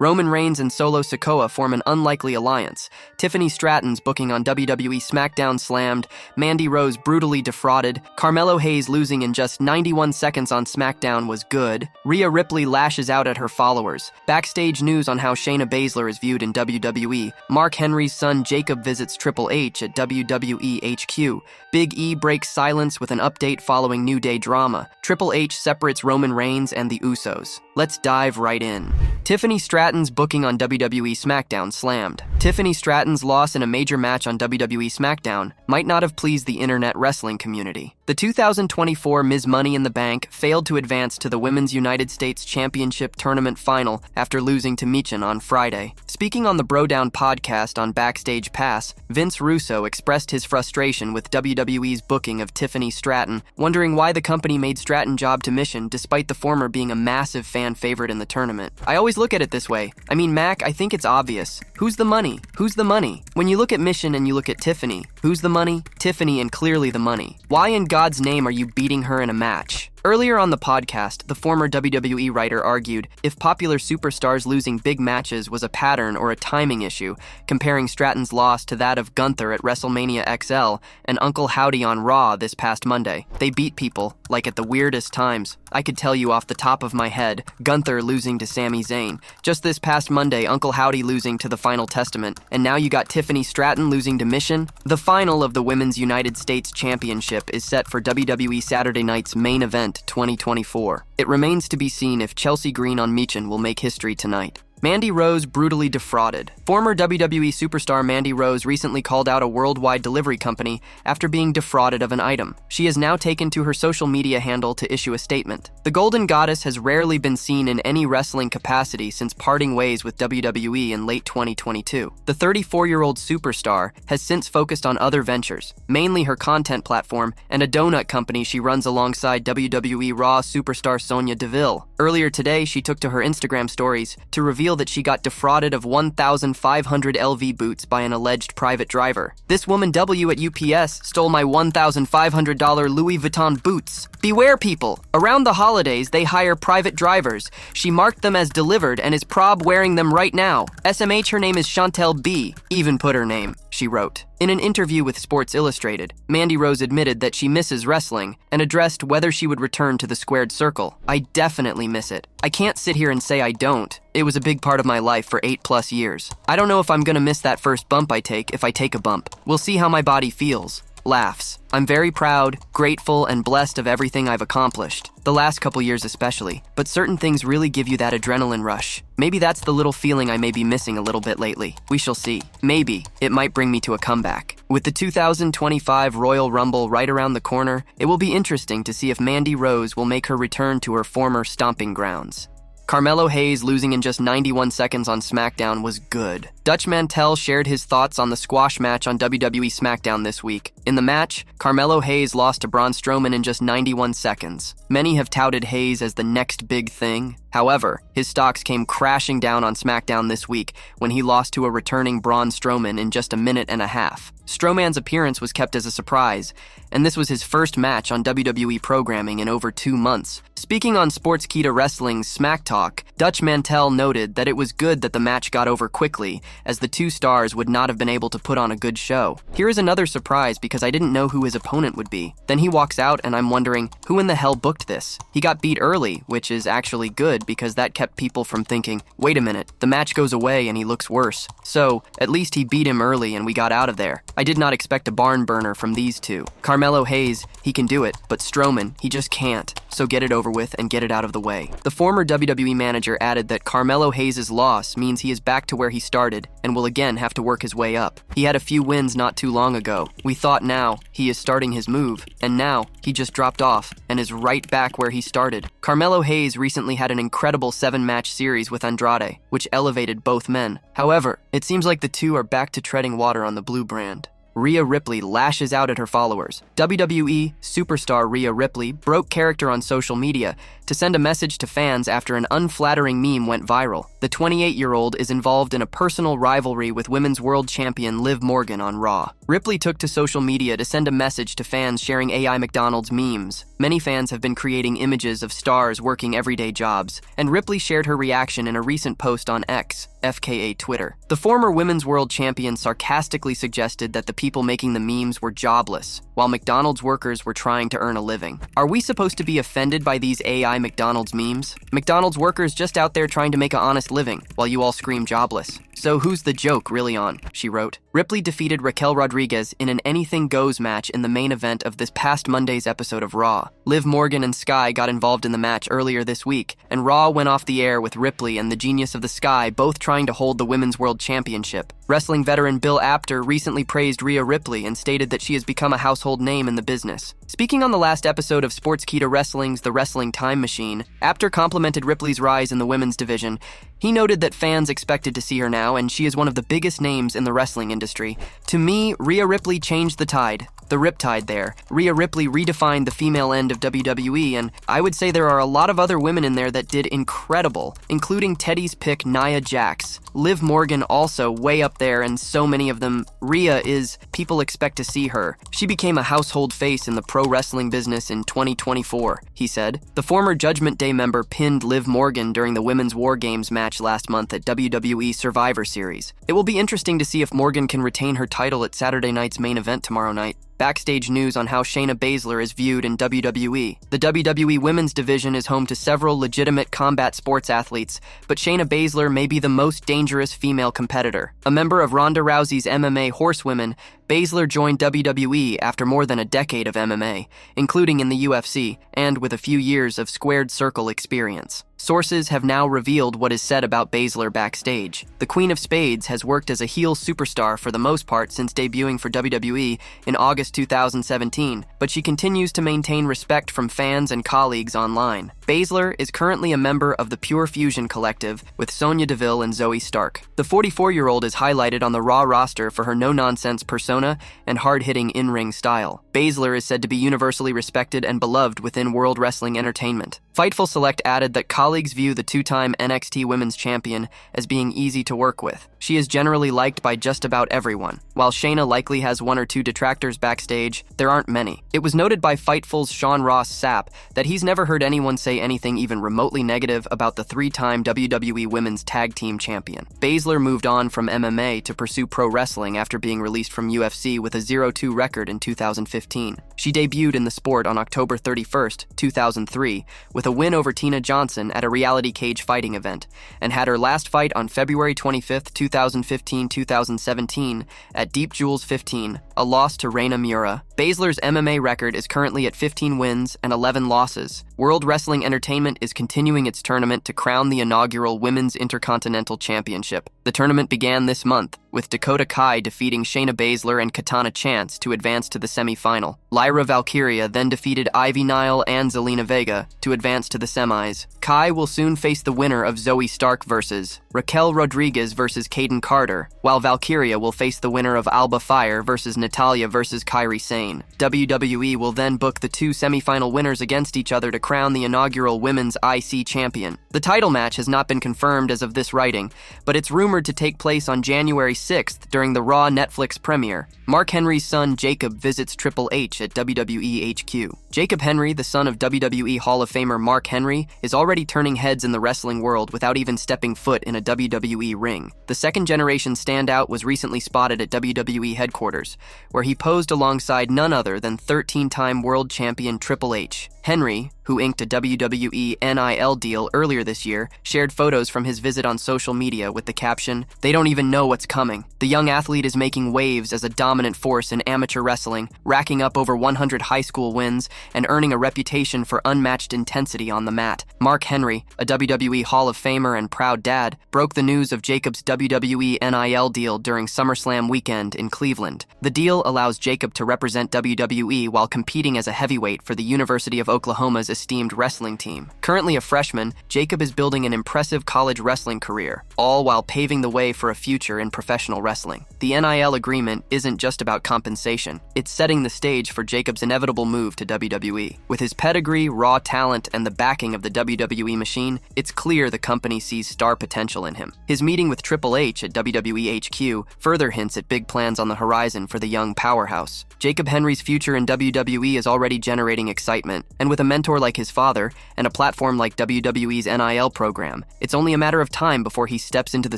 Roman Reigns and Solo Sikoa form an unlikely alliance. Tiffany Stratton's booking on WWE SmackDown slammed. Mandy Rose brutally defrauded. Carmelo Hayes losing in just 91 seconds on SmackDown was good. Rhea Ripley lashes out at her followers. Backstage news on how Shayna Baszler is viewed in WWE. Mark Henry's son Jacob visits Triple H at WWE HQ. Big E breaks silence with an update following New Day drama. Triple H separates Roman Reigns and the Usos. Let's dive right in. Tiffany Stratton's booking on WWE SmackDown slammed. Tiffany Stratton's loss in a major match on WWE SmackDown might not have pleased the internet wrestling community. The 2024 Ms. Money in the Bank failed to advance to the Women's United States Championship Tournament final after losing to Michin on Friday. Speaking on the Bro Down podcast on Backstage Pass, Vince Russo expressed his frustration with WWE's booking of Tiffany Stratton, wondering why the company made Stratton job to Michin despite the former being a massive fan favorite in the tournament. I always look at it this way. I mean, Mac, I think it's obvious. Who's the money? Who's the money? When you look at Michin and you look at Tiffany, who's the money? Tiffany, and clearly the money. Why in God's name are you beating her in a match? Earlier on the podcast, the former WWE writer argued if popular superstars losing big matches was a pattern or a timing issue, comparing Stratton's loss to that of Gunther at WrestleMania XL and Uncle Howdy on Raw this past Monday. They beat people, like at the weirdest times. I could tell you off the top of my head, Gunther losing to Sami Zayn. Just this past Monday, Uncle Howdy losing to the Final Testament. And now you got Tiffany Stratton losing to Michin? The final of the Women's United States Championship is set for WWE Saturday night's main event 2024. It remains to be seen if Chelsea Green on Michin will make history tonight. Mandy Rose brutally defrauded. Former WWE superstar Mandy Rose recently called out a worldwide delivery company after being defrauded of an item. She has now taken to her social media handle to issue a statement. The Golden Goddess has rarely been seen in any wrestling capacity since parting ways with WWE in late 2022. The 34-year-old superstar has since focused on other ventures, mainly her content platform and a donut company she runs alongside WWE Raw superstar Sonya Deville. Earlier today, she took to her Instagram stories to reveal that she got defrauded of 1,500 LV boots by an alleged private driver. This woman W at UPS stole my $1,500 Louis Vuitton boots. Beware, people. Around the holidays, they hire private drivers. She marked them as delivered and is prob wearing them right now. SMH, her name is Chantel B. Even put her name, she wrote. In an interview with Sports Illustrated, Mandy Rose admitted that she misses wrestling and addressed whether she would return to the squared circle. I definitely miss it. I can't sit here and say I don't. It was a big part of my life for 8+ years. I don't know if I'm gonna miss that first bump I take if I take a bump. We'll see how my body feels. Laughs. I'm very proud, grateful, and blessed of everything I've accomplished. The last couple years especially. But certain things really give you that adrenaline rush. Maybe that's the little feeling I may be missing a little bit lately. We shall see. Maybe it might bring me to a comeback. With the 2025 Royal Rumble right around the corner, it will be interesting to see if Mandy Rose will make her return to her former stomping grounds. Carmelo Hayes losing in just 91 seconds on SmackDown was good. Dutch Mantell shared his thoughts on the squash match on WWE SmackDown this week. In the match, Carmelo Hayes lost to Braun Strowman in just 91 seconds. Many have touted Hayes as the next big thing. However, his stocks came crashing down on SmackDown this week when he lost to a returning Braun Strowman in just a minute and a half. Strowman's appearance was kept as a surprise, and this was his first match on WWE programming in over 2 months. Speaking on Sportskeeda Wrestling's Smack Talk, Dutch Mantell noted that it was good that the match got over quickly, as the two stars would not have been able to put on a good show. Here is another surprise because I didn't know who his opponent would be. Then he walks out and I'm wondering, who in the hell booked this? He got beat early, which is actually good because that kept people from thinking, wait a minute, the match goes away and he looks worse. So, at least he beat him early and we got out of there. I did not expect a barn burner from these two. Carmelo Hayes, he can do it, but Strowman, he just can't. So get it over with and get it out of the way. The former WWE manager added that Carmelo Hayes' loss means he is back to where he started and will again have to work his way up. He had a few wins not too long ago. We thought now he is starting his move, and now he just dropped off and is right back where he started. Carmelo Hayes recently had an incredible 7-match series with Andrade, which elevated both men. However, it seems like the two are back to treading water on the blue brand. Rhea Ripley lashes out at her followers. WWE superstar Rhea Ripley broke character on social media to send a message to fans after an unflattering meme went viral. The 28-year-old is involved in a personal rivalry with Women's World Champion Liv Morgan on Raw. Ripley took to social media to send a message to fans sharing AI McDonald's memes. Many fans have been creating images of stars working everyday jobs, and Ripley shared her reaction in a recent post on X, FKA Twitter. The former Women's World Champion sarcastically suggested that the people making the memes were jobless, while McDonald's workers were trying to earn a living. Are we supposed to be offended by these AI McDonald's memes? McDonald's workers just out there trying to make an honest living, while you all scream jobless. So who's the joke really on? She wrote. Ripley defeated Raquel Rodriguez in an Anything Goes match in the main event of this past Monday's episode of Raw. Liv Morgan and Sky got involved in the match earlier this week, and Raw went off the air with Ripley and the Genius of the Sky both trying to hold the Women's World Championship. Wrestling veteran Bill Apter recently praised Rhea Ripley and stated that she has become a household name in the business. Speaking on the last episode of Sportskeeda Wrestling's The Wrestling Time Machine, Apter complimented Ripley's rise in the women's division. He noted that fans expected to see her now, and she is one of the biggest names in the wrestling industry. To me, Rhea Ripley changed the tide. The riptide there. Rhea Ripley redefined the female end of WWE, and I would say there are a lot of other women in there that did incredible, including Teddy's pick Nia Jax. Liv Morgan also way up there, and so many of them. Rhea is, people expect to see her. She became a household face in the pro wrestling business in 2024, he said. The former Judgment Day member pinned Liv Morgan during the Women's War Games match last month at WWE Survivor Series. It will be interesting to see if Morgan can retain her title at Saturday night's main event tomorrow night. Backstage news on how Shayna Baszler is viewed in WWE. The WWE women's division is home to several legitimate combat sports athletes, but Shayna Baszler may be the most dangerous female competitor. A member of Ronda Rousey's MMA Horsewomen, Baszler joined WWE after more than a decade of MMA, including in the UFC, and with a few years of squared circle experience. Sources have now revealed what is said about Baszler backstage. The Queen of Spades has worked as a heel superstar for the most part since debuting for WWE in August 2017, but she continues to maintain respect from fans and colleagues online. Baszler is currently a member of the Pure Fusion Collective with Sonya Deville and Zoe Stark. The 44-year-old is highlighted on the Raw roster for her no-nonsense persona and hard-hitting in-ring style. Baszler is said to be universally respected and beloved within World Wrestling Entertainment. Fightful Select added that colleagues view the two-time NXT Women's Champion as being easy to work with. She is generally liked by just about everyone. While Shayna likely has one or two detractors backstage, there aren't many. It was noted by Fightful's Sean Ross Sapp that he's never heard anyone say anything even remotely negative about the three-time WWE Women's Tag Team Champion. Baszler moved on from MMA to pursue pro wrestling after being released from UFC with a 0-2 record in 2015. She debuted in the sport on October 31st, 2003, with a win over Tina Johnson at a reality cage fighting event, and had her last fight on February 25th, 2015-2017 at Deep Jewels 15, a loss to Reina Mura. Baszler's MMA record is currently at 15 wins and 11 losses. World Wrestling Entertainment is continuing its tournament to crown the inaugural Women's Intercontinental Championship. The tournament began this month, with Dakota Kai defeating Shayna Baszler and Katana Chance to advance to the semi-final. Lyra Valkyria then defeated Ivy Nile and Zelina Vega to advance to the semis. Kai will soon face the winner of Zoe Stark versus Raquel Rodriguez versus Kaden Carter, while Valkyria will face the winner of Alba Fire versus Natalya versus Kairi Sane. WWE will then book the two semi-final winners against each other to crown the inaugural Women's IC Champion. The title match has not been confirmed as of this writing, but it's rumored to take place on January 6th during the Raw Netflix premiere. Mark Henry's son Jacob visits Triple H at WWE HQ. Jacob Henry, the son of WWE Hall of Famer Mark Henry, is already turning heads in the wrestling world without even stepping foot in a WWE ring. The second-generation standout was recently spotted at WWE headquarters, where he posed alongside none other than 13-time world champion Triple H. Henry, who inked a WWE NIL deal earlier this year, shared photos from his visit on social media with the caption, "They don't even know what's coming." The young athlete is making waves as a dominant force in amateur wrestling, racking up over 100 high school wins and earning a reputation for unmatched intensity on the mat. Mark Henry, a WWE Hall of Famer and proud dad, broke the news of Jacob's WWE NIL deal during SummerSlam weekend in Cleveland. The deal allows Jacob to represent WWE while competing as a heavyweight for the University of Oklahoma's esteemed wrestling team. Currently a freshman, Jacob is building an impressive college wrestling career, all while paving the way for a future in professional wrestling. The NIL agreement isn't just about compensation. It's setting the stage for Jacob's inevitable move to WWE. With his pedigree, raw talent, and the backing of the WWE machine, it's clear the company sees star potential in him. His meeting with Triple H at WWE HQ further hints at big plans on the horizon for the young powerhouse. Jacob Henry's future in WWE is already generating excitement, and with a mentor like his father and a platform like WWE's NIL program, it's only a matter of time before he steps into the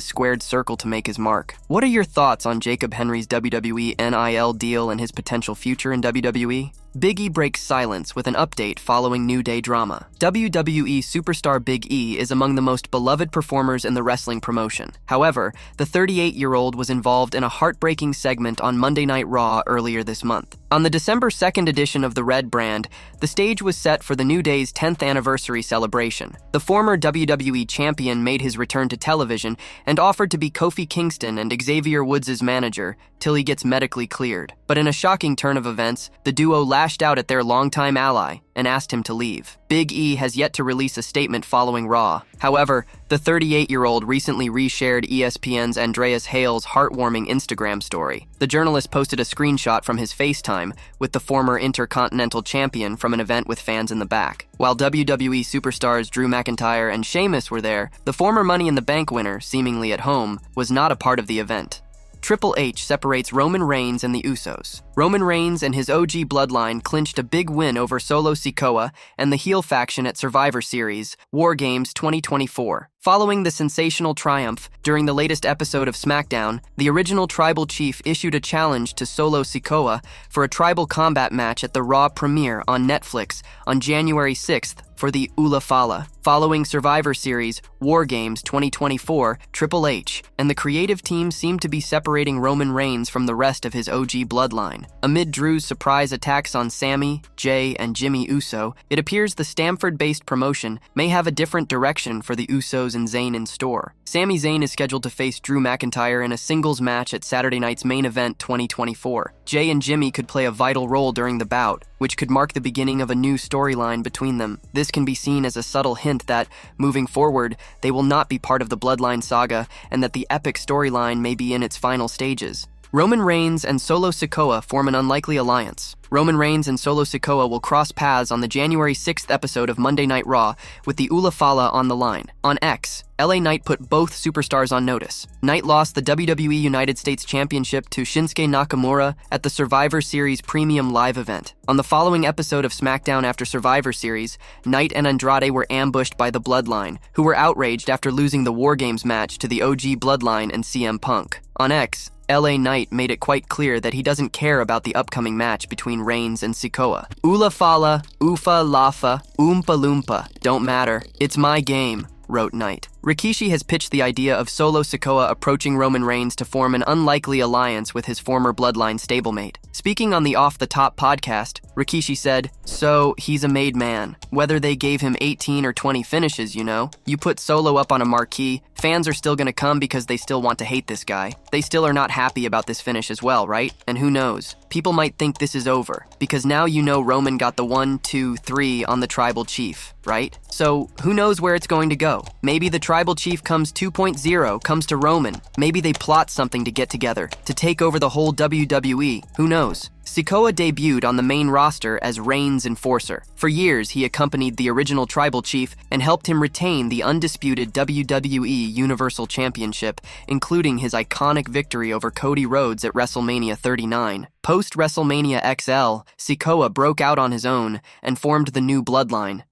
squared circle to make his mark. What are your thoughts on Jacob Henry's WWE NIL deal and his potential future in WWE? Big E breaks silence with an update following New Day drama. WWE superstar Big E is among the most beloved performers in the wrestling promotion. However, the 38-year-old was involved in a heartbreaking segment on Monday Night Raw earlier this month. On the December 2nd edition of the Red brand, the stage was set for the New Day's 10th anniversary celebration. The former WWE champion made his return to television and offered to be Kofi Kingston and Xavier Woods' manager till he gets medically cleared. But in a shocking turn of events, the duo lashed out at their longtime ally and asked him to leave. Big E has yet to release a statement following Raw. However, the 38-year-old recently reshared ESPN's Andreas Hale's heartwarming Instagram story. The journalist posted a screenshot from his FaceTime with the former Intercontinental Champion from an event with fans in the back. While WWE superstars Drew McIntyre and Sheamus were there, the former Money in the Bank winner, seemingly at home, was not a part of the event. Triple H separates Roman Reigns and the Usos. Roman Reigns and his OG Bloodline clinched a big win over Solo Sikoa and the heel faction at Survivor Series, War Games 2024. Following the sensational triumph, during the latest episode of SmackDown, the original tribal chief issued a challenge to Solo Sikoa for a tribal combat match at the Raw premiere on Netflix on January 6th for the Ula Fala. Following Survivor Series, War Games 2024, Triple H and the creative team seemed to be separating Roman Reigns from the rest of his OG bloodline. Amid Drew's surprise attacks on Sami, Jay, and Jimmy Uso, it appears the Stamford-based promotion may have a different direction for the Usos and Zayn in store. Sami Zayn is scheduled to face Drew McIntyre in a singles match at Saturday night's Main Event 2024. Jay and Jimmy could play a vital role during the bout, which could mark the beginning of a new storyline between them. This can be seen as a subtle hint that, moving forward, they will not be part of the Bloodline saga and that the epic storyline may be in its final stages. Roman Reigns and Solo Sikoa form an unlikely alliance. Roman Reigns and Solo Sikoa will cross paths on the January 6th episode of Monday Night Raw with the Ula Fala on the line. On X, LA Knight put both superstars on notice. Knight lost the WWE United States Championship to Shinsuke Nakamura at the Survivor Series Premium Live event. On the following episode of SmackDown after Survivor Series, Knight and Andrade were ambushed by the Bloodline, who were outraged after losing the War Games match to the OG Bloodline and CM Punk. On X, LA Knight made it quite clear that he doesn't care about the upcoming match between Reigns and Sikoa. Ula Fala, Ufa Lafa, Oompa Loompa, don't matter. It's my game, wrote Knight. Rikishi has pitched the idea of Solo Sikoa approaching Roman Reigns to form an unlikely alliance with his former Bloodline stablemate. Speaking on the Off the Top podcast, Rikishi said, "So, he's a made man. Whether they gave him 18 or 20 finishes, you know. You put Solo up on a marquee, fans are still gonna come because they still want to hate this guy. They still are not happy about this finish as well, right? And who knows? People might think this is over, because now you know Roman got the 1, 2, 3 on the Tribal Chief, right? So, who knows where it's going to go? Maybe the Tribal Chief comes 2.0, comes to Roman. Maybe they plot something to get together, to take over the whole WWE. Who knows?" Sikoa debuted on the main roster as Reigns' enforcer. For years, he accompanied the original Tribal Chief and helped him retain the undisputed WWE Universal Championship, including his iconic victory over Cody Rhodes at WrestleMania 39. Post-WrestleMania XL, Sikoa broke out on his own and formed the new Bloodline.